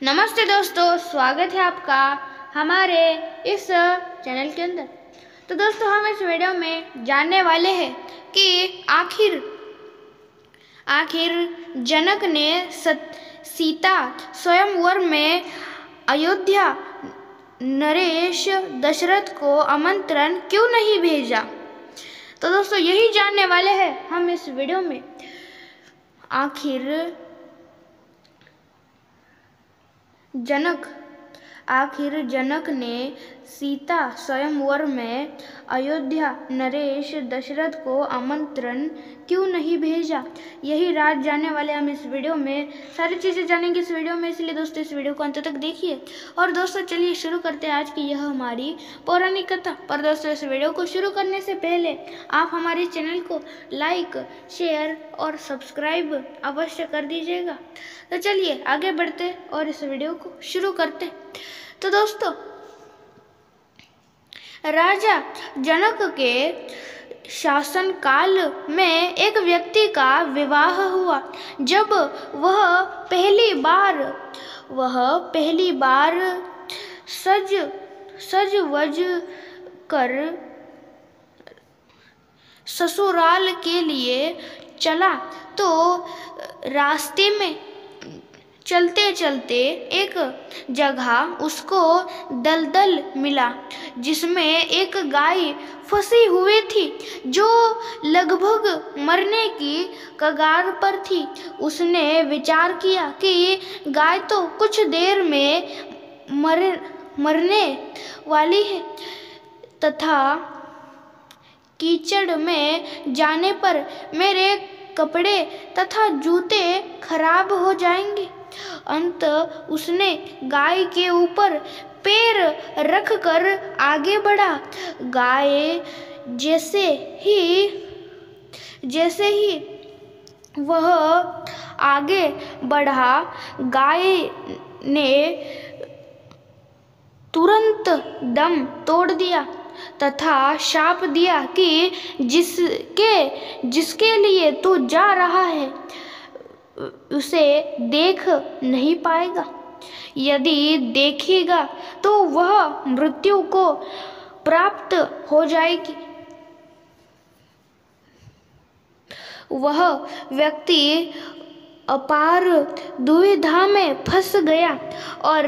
नमस्ते दोस्तों, स्वागत है आपका हमारे इस चैनल के अंदर। तो दोस्तों, हम इस वीडियो में जानने वाले हैं कि आखिर जनक ने सीता स्वयंवर में अयोध्या नरेश दशरथ को आमंत्रण क्यों नहीं भेजा। तो दोस्तों, यही जानने वाले हैं हम इस वीडियो में। आखिर जनक ने सीता स्वयंवर में अयोध्या नरेश दशरथ को आमंत्रण क्यों नहीं भेजा, यही राज जानने वाले हम इस वीडियो में। सारी चीज़ें जानेंगे इस वीडियो में, इसलिए दोस्तों इस वीडियो को अंत तक देखिए। और दोस्तों चलिए शुरू करते हैं आज की यह हमारी पौराणिक कथा। पर दोस्तों, इस वीडियो को शुरू करने से पहले आप हमारे चैनल को लाइक, शेयर और सब्सक्राइब अवश्य कर दीजिएगा। तो चलिए आगे बढ़ते और इस वीडियो को शुरू करते। तो दोस्तों, राजा जनक के शासन काल में एक व्यक्ति का विवाह हुआ। जब वह पहली बार सज वज कर ससुराल के लिए चला तो रास्ते में चलते चलते एक जगह उसको दलदल मिला, जिसमें एक गाय फंसी हुई थी जो लगभग मरने की कगार पर थी। उसने विचार किया कि गाय तो कुछ देर में मरने वाली है तथा कीचड़ में जाने पर मेरे कपड़े तथा जूते खराब हो जाएंगे। अंत उसने गाय के ऊपर पैर रखकर आगे बढ़ा। गाय जैसे ही वह आगे बढ़ा, गाय ने तुरंत दम तोड़ दिया तथा शाप दिया कि जिसके लिए तू जा रहा है उसे देख नहीं पाएगा। यदि देखेगा तो वह मृत्यु को प्राप्त हो जाएगी। वह व्यक्ति अपार दुविधा में फंस गया और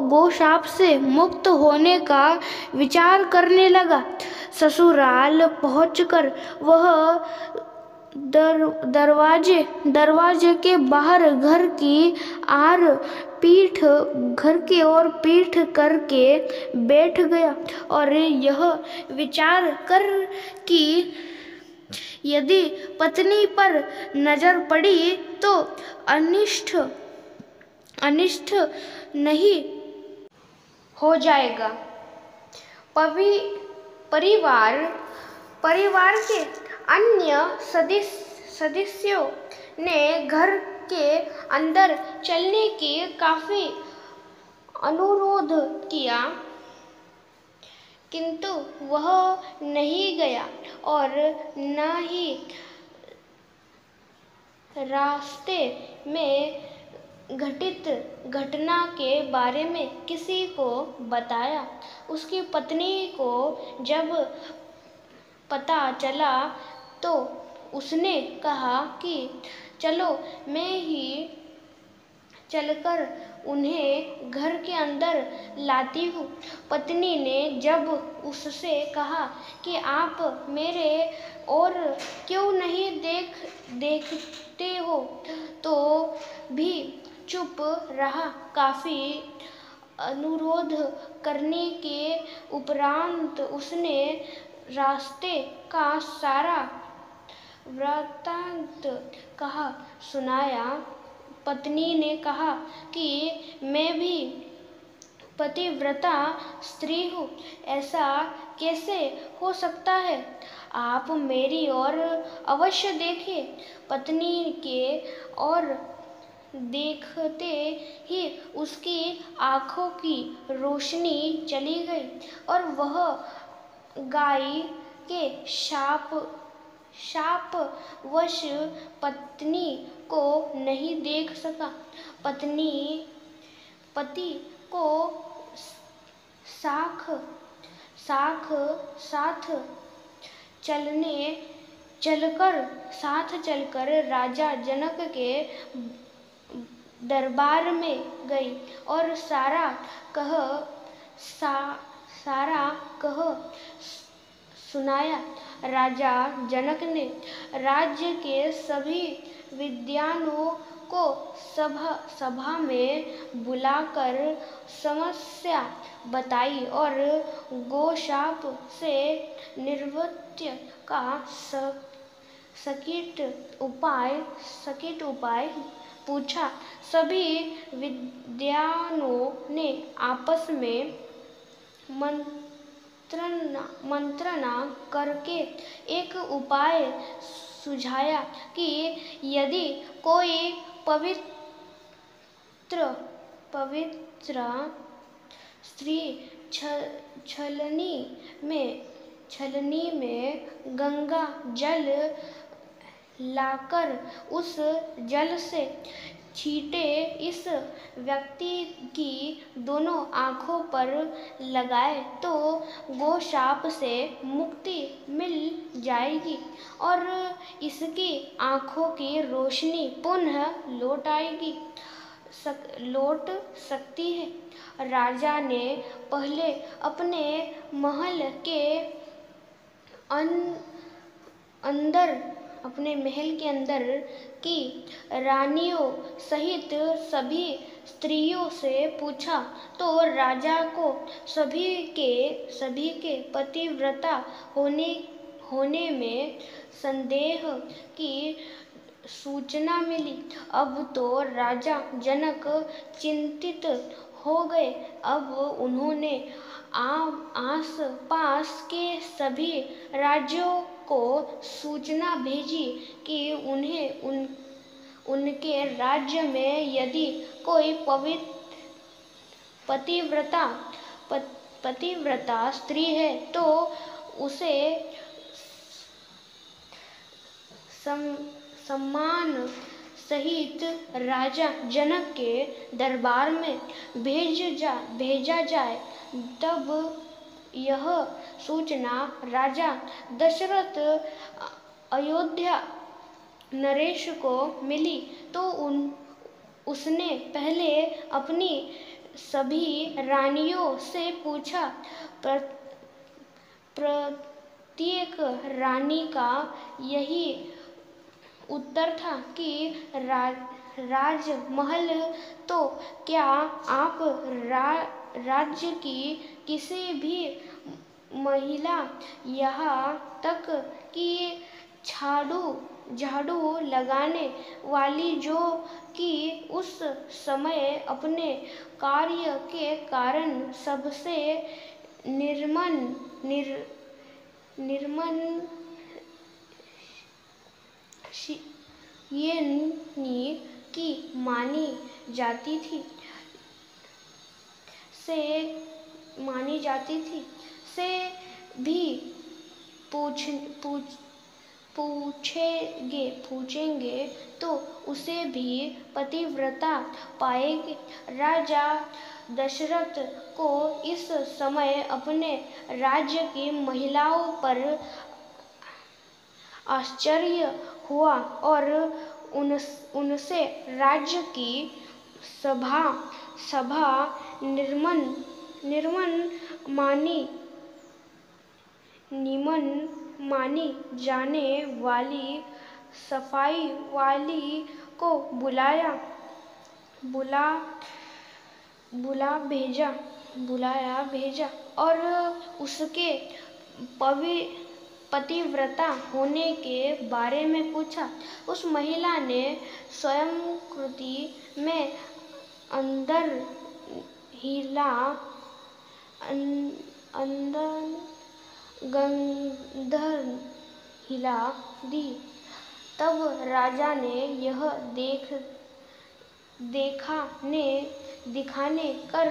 गोशाप से मुक्त होने का विचार करने लगा। ससुराल पहुंचकर वह दरवाजे के बाहर घर की ओर पीठ करके बैठ गया और यह विचार कर कि यदि पत्नी पर नजर पड़ी तो अनिष्ट नहीं हो जाएगा। परिवार के अन्य सदस्यों ने घर के अंदर चलने की काफी अनुरोध किया, किंतु वह नहीं गया और न ही रास्ते में घटित घटना के बारे में किसी को बताया। उसकी पत्नी को जब पता चला तो उसने कहा कि चलो मैं ही चलकर उन्हें घर के अंदर लाती हूँ। पत्नी ने जब उससे कहा कि आप मेरे और क्यों नहीं देखते हो, तो भी चुप रहा। काफी अनुरोध करने के उपरांत उसने रास्ते का सारा वृत्तांत सुनाया। पत्नी ने कहा कि मैं भी पतिव्रता स्त्री हूँ, ऐसा कैसे हो सकता है, आप मेरी ओर अवश्य देखें। पत्नी के ओर देखते ही उसकी आँखों की रोशनी चली गई और वह गाय के शाप शापवश पत्नी को नहीं देख सका। पति को साथ चलकर राजा जनक के दरबार में गई और सारा कह सुनाया। राजा जनक ने राज्य के सभी विद्वानों को सभा में बुलाकर समस्या बताई और गोशाप से निवृत्ति का सटीक उपाय पूछा। सभी विद्वानों ने आपस में मंत्रणा करके एक उपाय सुझाया कि यदि कोई पवित्र स्त्री छलनी में गंगा जल लाकर उस जल से छींटे इस व्यक्ति की दोनों आँखों पर लगाए तो गोशाप से मुक्ति मिल जाएगी और इसकी आँखों की रोशनी पुनः लौट सकती है। राजा ने पहले अपने महल के अंदर की रानियों सहित सभी स्त्रियों से पूछा तो राजा को सभी के पतिव्रता होने में संदेह की सूचना मिली। अब तो राजा जनक चिंतित हो गए। अब उन्होंने आस पास के सभी राज्यों को सूचना भेजी कि उनके राज्य में यदि कोई पतिव्रता स्त्री है तो उसे सम्मान सहित राजा जनक के दरबार में भेजा जाए। तब यह सूचना राजा दशरथ अयोध्या नरेश को मिली तो उसने पहले अपनी सभी रानियों से पूछा। प्रत्येक रानी का यही उत्तर था कि राजमहल तो क्या आप राज्य की किसी भी महिला यहाँ तक कि झाड़ू लगाने वाली जो कि उस समय अपने कार्य के कारण सबसे निर्मम की मानी जाती थी से भी पूछेंगे तो उसे भी पतिव्रता पाएंगे। राजा दशरथ को इस समय अपने राज्य की महिलाओं पर आश्चर्य हुआ और उनसे राज्य की सभा निमन मानी जाने वाली सफाई वाली को बुलाया भेजा और उसके पतिव्रता होने के बारे में पूछा। उस महिला ने स्वयं कृति में अंदर गंधर हिला दी। तब राजा ने यह दिखाने कर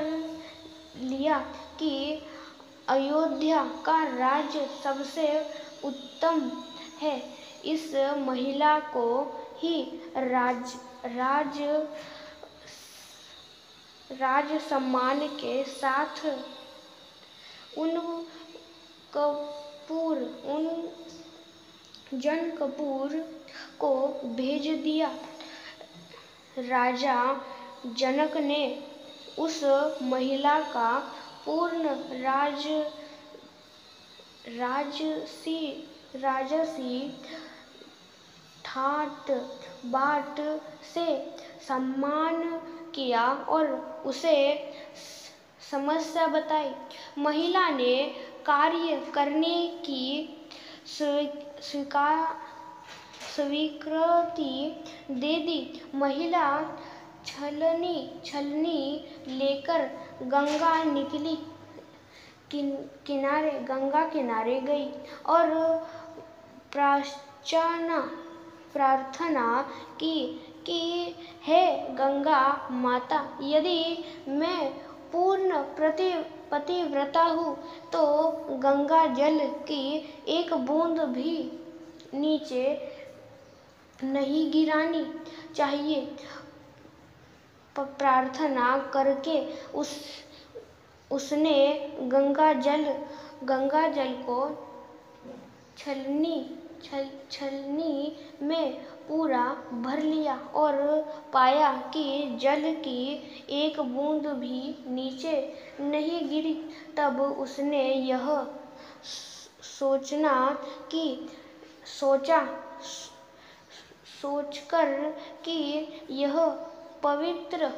लिया कि अयोध्या का राज्य सबसे उत्तम है। इस महिला को ही राज सम्मान के साथ जनकपुर को भेज दिया। राजा जनक ने उस महिला का पूर्ण राजसी ठाट बाट से सम्मान किया और उसे समस्या बताई। महिला ने कार्य करने की स्वीकृति दे दी। महिला छलनी लेकर गंगा किनारे गई और प्रार्थना की कि हे गंगा माता, यदि मैं पूर्ण पतिव्रता हूँ तो गंगा जल की एक बूंद भी नीचे नहीं गिरानी चाहिए। प्रार्थना करके उसने गंगा जल को छलनी में पूरा भर लिया और पाया कि जल की एक बूंद भी नीचे नहीं गिरी। तब उसने यह सोचकर कि यह पवित्र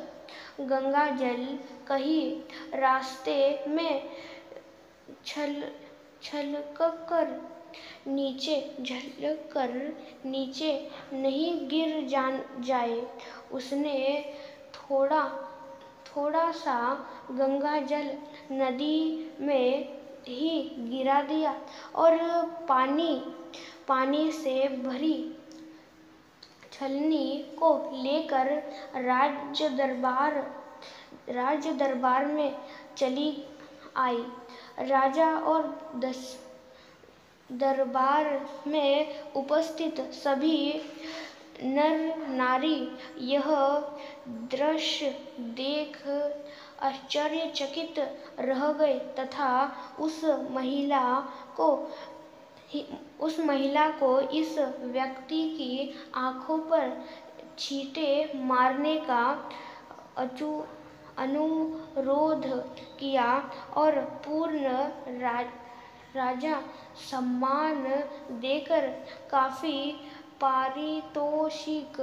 गंगा जल कहीं रास्ते में छलककर नीचे नहीं गिर जाए, उसने थोड़ा सा गंगा जल नदी में ही गिरा दिया और पानी से भरी छलनी को लेकर राज दरबार में चली आई। राजा और दरबार में उपस्थित सभी नर नारी यह दृश्य देख आश्चर्यचकित रह गए तथा उस महिला को इस व्यक्ति की आंखों पर छींटे मारने का अनुरोध किया और पूर्ण राजा सम्मान देकर काफी पारितोषिक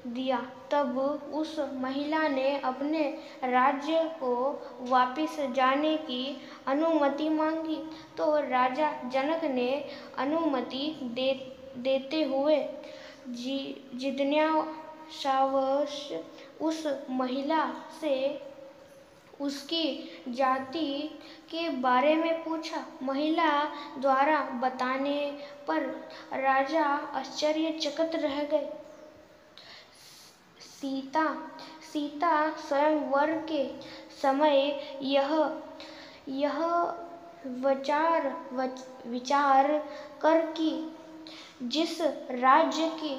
दिया। तब उस महिला ने अपने राज्य को वापस जाने की अनुमति मांगी, तो राजा जनक ने अनुमति देते हुए जिज्ञासावश उस महिला से उसकी जाति के बारे में पूछा। महिला द्वारा बताने पर राजा आश्चर्यचकित रह गए। सीता स्वयंवर के समय यह विचार कर कि जिस राज्य की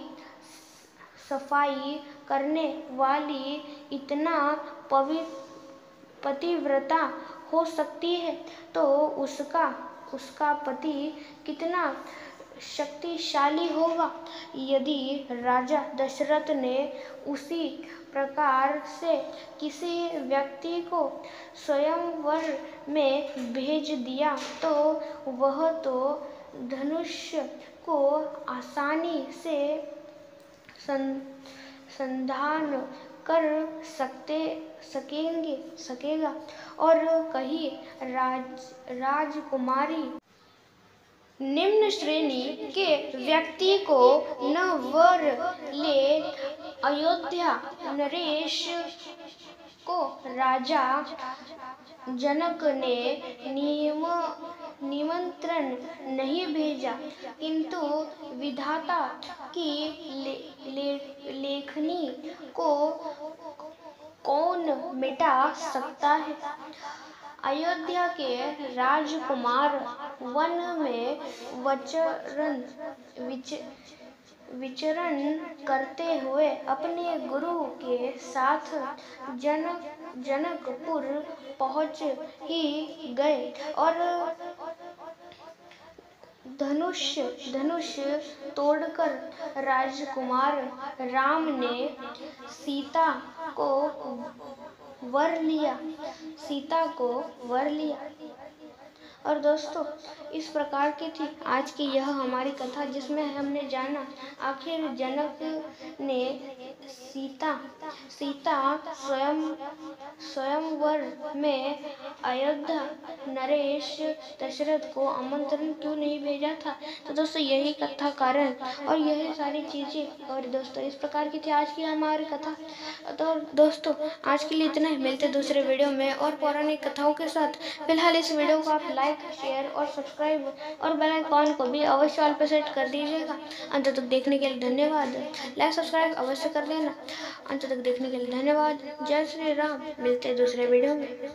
सफाई करने वाली इतना पतिव्रता हो सकती है, तो उसका पति कितना शक्तिशाली होगा। यदि राजा दशरथ ने उसी प्रकार से किसी व्यक्ति को स्वयंवर में भेज दिया, तो वह तो धनुष को आसानी से संधान कर सकेगा और कहीं राजकुमारी निम्न श्रेणी के व्यक्ति को न वर ले। अयोध्या नरेश को राजा जनक ने निमंत्रण नहीं भेजा, किंतु विधाता की लेखनी को कौन मिटा सकता है। अयोध्या के राजकुमार वन में विचरण करते हुए अपने गुरु के साथ जनकपुर पहुंच ही गए और धनुष तोड़कर राजकुमार राम ने सीता को वर लिया। और दोस्तों, इस प्रकार की थी आज की यह हमारी कथा, जिसमें हमने जाना आखिर जनक ने सीता स्वयंवर में अयोध्या नरेश दशरथ को आमंत्रण क्यों नहीं भेजा था। तो दोस्तों, यही कथा कारण और यही सारी चीजें। और दोस्तों, इस प्रकार की थी आज की हमारी कथा। तो दोस्तों, आज के लिए इतना ही। मिलते दूसरे वीडियो में और पौराणिक कथाओं के साथ। फिलहाल इस वीडियो को आप लाइक, शेयर और सब्सक्राइब और बेल आइकॉन को भी अवश्य ऑल पे सेट कर दीजिएगा। अंत तक देखने के लिए धन्यवाद। लाइक सब्सक्राइब अवश्य कर देना। अंत तक देखने के लिए धन्यवाद। जय श्री राम। मिलते हैं दूसरे वीडियो में।